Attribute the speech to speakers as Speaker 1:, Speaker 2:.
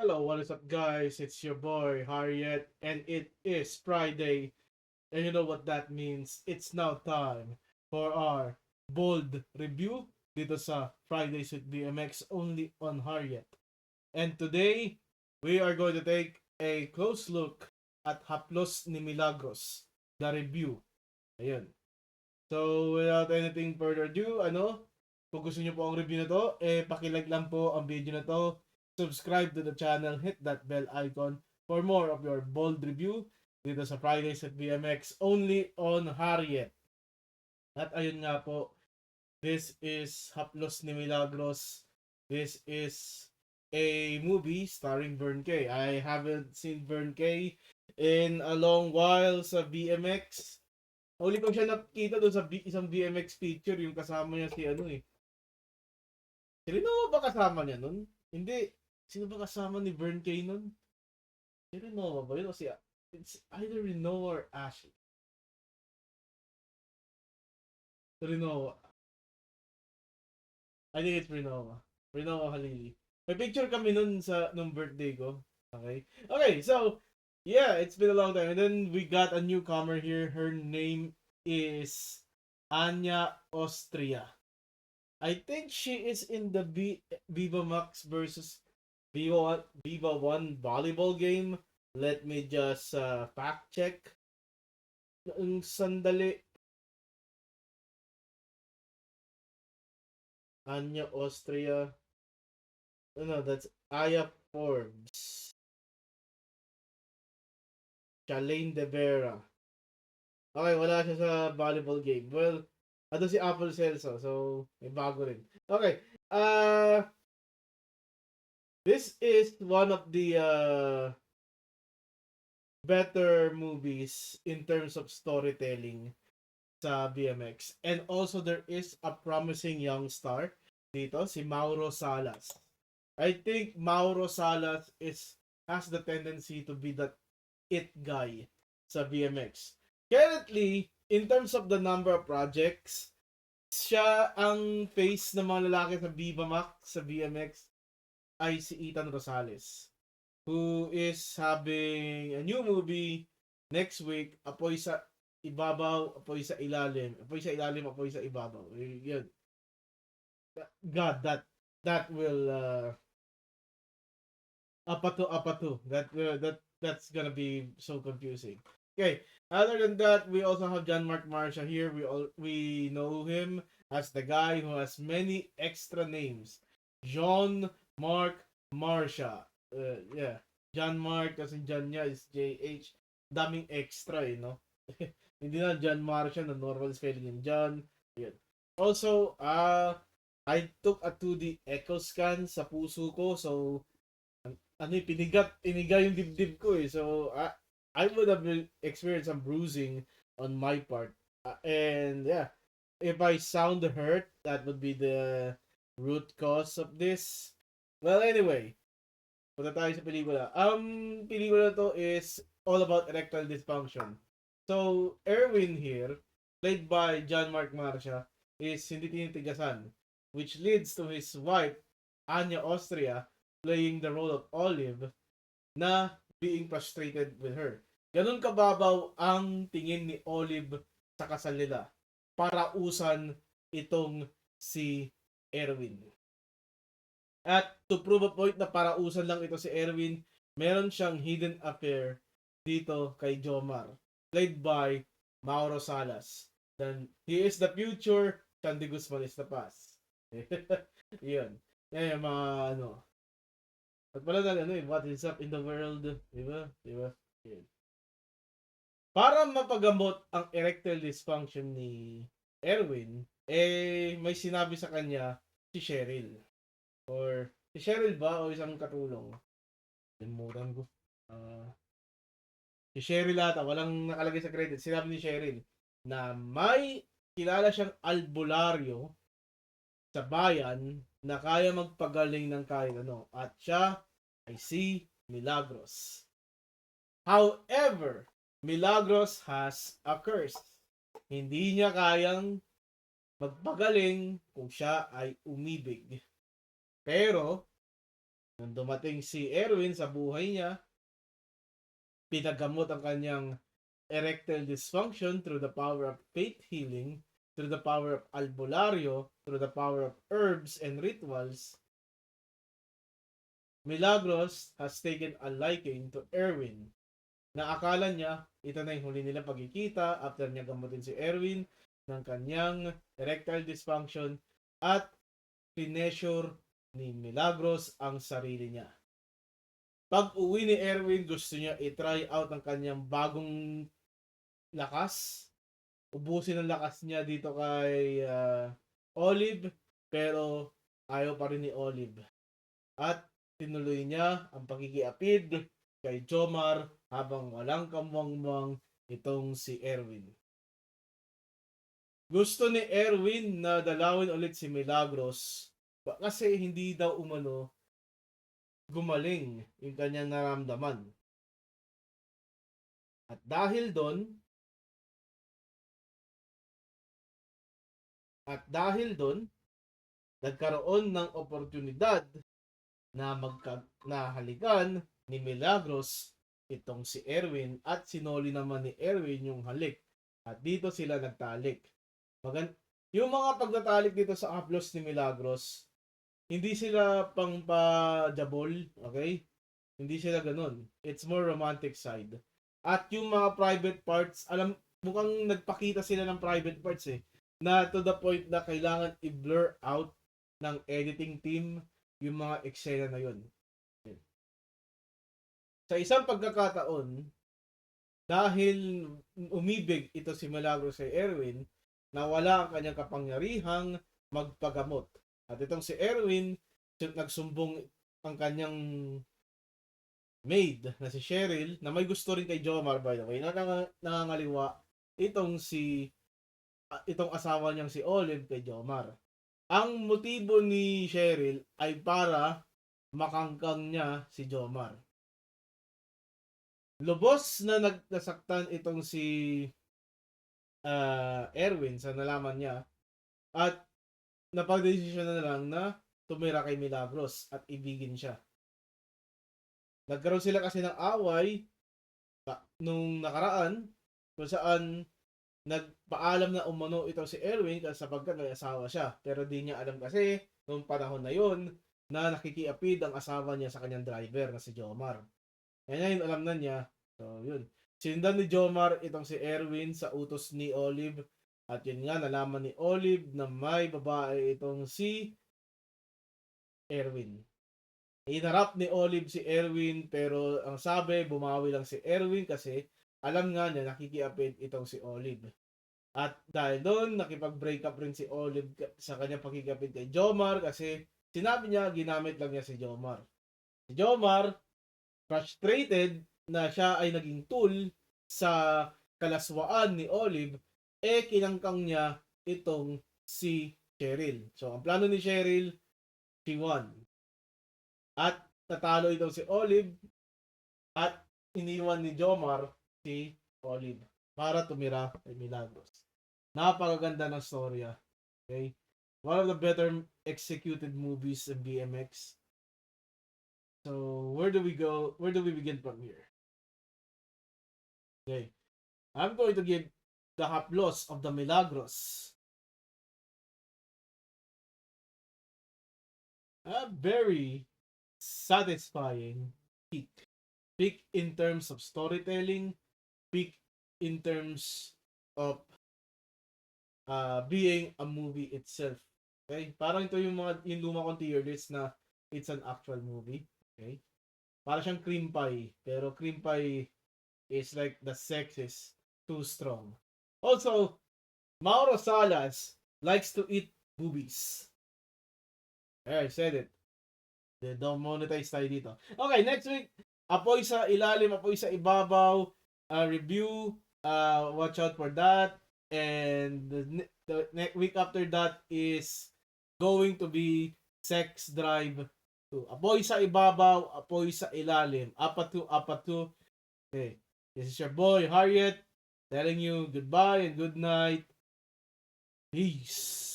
Speaker 1: Hello, what is up, guys? It's your boy Harriet, and it is Friday. And you know what that means? It's now time for our bold review dito sa Fridays with BMX only on Harriet. And today, we are going to take a close look at Haplos ni Milagros, the review. Ayun. So, without anything further ado, kung gusto niyo po ang review na to, pakilike lang po ang video na to. Subscribe to the channel, hit that bell icon for more of your bold review dito sa Fridays at BMX only on Harriet. At ayun nga po, this is Haplos ni Milagros. This is a movie starring Vern K. I haven't seen Vern K in a long while sa BMX. Huli ko siya nakita doon sa isang BMX picture, yung kasama niya si Si Rinoa ba kasama niya nun? Hindi. Sino ba kasama ni Vern Kay nun? Si Rinoa ba yun? O si, it's either Rinoa or Ashley. Rinoa. I think it's Rinoa. Rinoa Halili. May picture kami nun nung birthday ko. Okay. Okay, so, yeah, it's been a long time. And then we got a newcomer here. Her name is Anya Austria. I think she is in the Viva Max versus Viva 1 volleyball game. Let me just fact check. Yung sandali. Anya Austria. No, that's Aya Forbes. Charlene De Vera. Okay, wala siya sa volleyball game. Well, ano si Apple Celso. So, may bago rin. Okay. This is one of the better movies in terms of storytelling sa BMX. And also there is a promising young star dito, si Mauro Salas. I think Mauro Salas has the tendency to be that it guy sa BMX. Currently, in terms of the number of projects, siya ang face ng mga lalaki sa Viva Max sa BMX ay si Ethan Rosales, who is having a new movie next week, Apoy sa Ibabaw, Apoy sa Ilalim. Apoy sa Ilalim, Apoy sa Ibabaw. Yun. God, that will apato. That's gonna be so confusing. Okay. Other than that, we also have John Mark Marsha here. We know him as the guy who has many extra names. John Mark Marsha. Yeah. John Mark kasi John niya is JH. Daming extra no? Hindi na John Marsha na normal spelling yung John. Yun. Also, I took a 2D echo scan sa puso ko. So, iniga yung dibdib ko eh. So, I would have experienced some bruising on my part. And yeah, if I sound hurt, that would be the root cause of this. Well, anyway, punta tayo sa pelikula. Pelikula to is all about erectile dysfunction. So, Erwin here, played by John Mark Marsha, is hindi tinitigasan, which leads to his wife, Anya Austria, playing the role of Olive, na being frustrated with her. Ganun kababaw ang tingin ni Olive sa kasal nila. Parausan itong si Erwin. At to prove a point na parausan lang ito si Erwin, meron siyang hidden affair dito kay Jomar, played by Mauro Salas. Then, he is the future, Chandy Guzman is the past. Yun. Yan mga at pala na what is up in the world, diba? Yun. Para mapagamot ang erectile dysfunction ni Erwin, may sinabi sa kanya si Cheryl. Or, si Cheryl ba o isang katulong? Limutan ko. Si Cheryl ata, walang nakalagay sa credit. Sinabi ni Cheryl na may kilala siyang albularyo sa bayan na kaya magpagaling ng kahit ano. At siya ay si Milagros. However, Milagros has a curse. Hindi niya kayang magpagaling kung siya ay umibig. Pero, Nung dumating si Erwin sa buhay niya, pinagamot ang kanyang erectile dysfunction through the power of faith healing, through the power of albularyo, through the power of herbs and rituals. Milagros has taken a liking to Erwin, na akala niya ito na yung huli nilang pagkikita after niya gamutin si Erwin ng kanyang erectile dysfunction at pineasure ni Milagros ang sarili niya. Pag uwi ni Erwin, gusto niya i-try out ang kanyang bagong lakas. Ubusin ang lakas niya dito kay Olive, pero ayaw pa rin ni Olive. At tinuloy niya ang pagkikiapid kay Jomar habang walang kamwangwang itong si Erwin. Gusto ni Erwin na dalawin ulit si Milagros kasi hindi daw umano gumaling yung kanyang naramdaman. At dahil doon, nagkaroon ng oportunidad na halikan ni Milagros itong si Erwin at sinoli naman ni Erwin yung halik. At dito sila nagtalik. Yung mga pagtatalik dito sa haplos ni Milagros, hindi sila pang pa-jabol, okay? Hindi sila ganun. It's more romantic side. At yung mga private parts, mukhang nagpakita sila ng private parts na to the point na kailangan i-blur out ng editing team yung mga eksena na yun. Sa isang pagkakataon, dahil umibig ito si Milagros kay Erwin, nawala ang kanyang kapangyarihang magpagamot. At itong si Erwin, nagsumbong ang kanyang maid na si Cheryl, na may gusto rin kay Jomar, by the way, na nangangaliwa itong asawa niyang si Olive kay Jomar. Ang motibo ni Cheryl ay para makangkang niya si Jomar. Lubos na nasaktan itong si Erwin sa nalaman niya at napagdesisyon na lang na tumira kay Milagros at ibigin siya. Nagkaroon sila kasi ng away nung nakaraan kung saan nagpaalam na umano ito si Erwin sapagkat may asawa siya. Pero di niya alam kasi nung panahon na yon na nakikiapid ang asawa niya sa kanyang driver na si Jomar. Ngayon alam na niya. So yun. Sinundan ni Jomar itong si Erwin sa utos ni Olive. At yun nga, nalaman ni Olive na may babae itong si Erwin. Inarap ni Olive si Erwin pero ang sabi, bumawi lang si Erwin kasi alam nga niya nakikiapid itong si Olive. At dahil doon, nakipag-break up rin si Olive sa kanyang pagkikapid kay Jomar kasi sinabi niya, ginamit lang niya si Jomar. Si Jomar, frustrated na siya ay naging tool sa kalaswaan ni Olive, kinangkang niya itong si Cheryl. So, ang plano ni Cheryl, she won. At natalo itong si Olive at iniwan ni Jomar si Olive para tumira kay Milagros. Napakaganda ng storya. Okay? One of the better executed movies in BMX. So, where do we go? Where do we begin from here? Okay. I'm going to give the haplos of the Milagros a very satisfying peak. Peak in terms of storytelling, peak in terms of being a movie itself. Okay? Parang ito yung luma kong tier list na it's an actual movie. Okay? Para siyang cream pie. Pero cream pie is like the sex is too strong. Also, Mauro Salas likes to eat boobies. I said it. They don't monetize tayo dito. Okay, next week, apoy sa ilalim, apoy sa ibabaw, review, watch out for that. And the next week after that is going to be Sex Drive 2. Apoy sa ibabaw, apoy sa ilalim. Apat to. Okay. This is your boy, Harriet, telling you goodbye and good night. Peace.